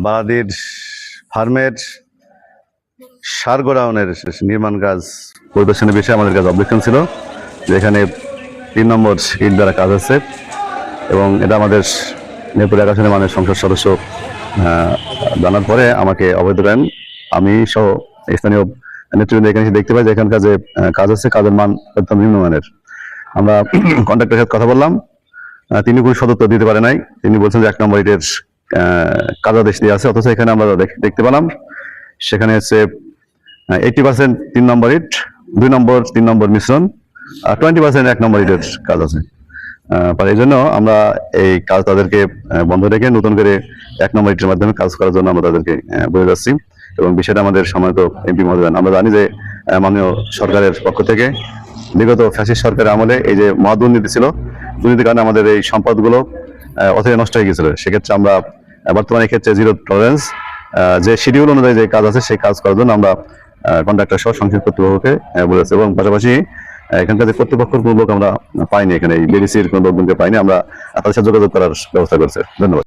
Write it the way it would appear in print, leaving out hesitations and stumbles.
বালাদির ফার্মের সার গোডাউনের নির্মাণ কাজ পরিদর্শনের বিষয়ে আমাদের কাছে অবজেকশন ছিল, যেখানে 3 নম্বর ইট দ্বারা কাজ আছে এবং এটা আমাদের নেপুর আকাশনের মানের সংসদ সদস্য জানার পরে আমাকে অবহিত করেন। আমি সহ স্থানীয় নেতৃবৃন্দ এখানে দেখতে পাই যে এখানকার যে কাজ আছে কাজের মান অত্যন্ত নিম্নমানের। আমরা কন্ট্রাক্টরের সাথে কথা বললাম, তিনি কোনো সদুত্তর দিতে পারে নাই। তিনি বলছেন যে 1 নম্বর ইটের কাজাদেশ দিয়ে আছে, অথচ এখানে আমরা দেখতে পেলাম সেখানে হচ্ছে 80% 3 নম্বর ইট, 2 নম্বর 3 নম্বর মিশ্রণ, আর 20% 1 নম্বর ইটের কাজ আছে। এই জন্য আমরা এই কাজ তাদেরকে বন্ধ রেখে নতুন করে 1 নম্বর ইটের মাধ্যমে কাজ করার জন্য আমরা তাদেরকে বলে যাচ্ছি এবং বিষয়টা আমাদের সম্মানিত এমপি মহোদয় আমরা জানি যে মাননীয় সরকারের পক্ষ থেকে বিগত ফ্যাসিস্ট সরকারের আমলে এই যে মহাদুর্নীতি ছিল, দুর্নীতির কারণে আমাদের এই সম্পদগুলো অথবা নষ্ট হয়ে গেছিল। সেক্ষেত্রে আমরা বর্তমানে এক্ষেত্রে 0 টলারেন্স যে শিডিউল অনুযায়ী যে কাজ আছে সেই কাজ করার জন্য আমরা কন্ট্রাক্টর সহ সংশ্লিষ্ট কর্তৃপক্ষকে বলেছি এবং পাশাপাশি এখানকার যে কর্তৃপক্ষের কোনো লোক আমরা পাইনি, এখানে এই বিডিসির কোনো লোকজনকে পাইনি, আমরা তাদের সাথে যোগাযোগ করার ব্যবস্থা করছি। ধন্যবাদ।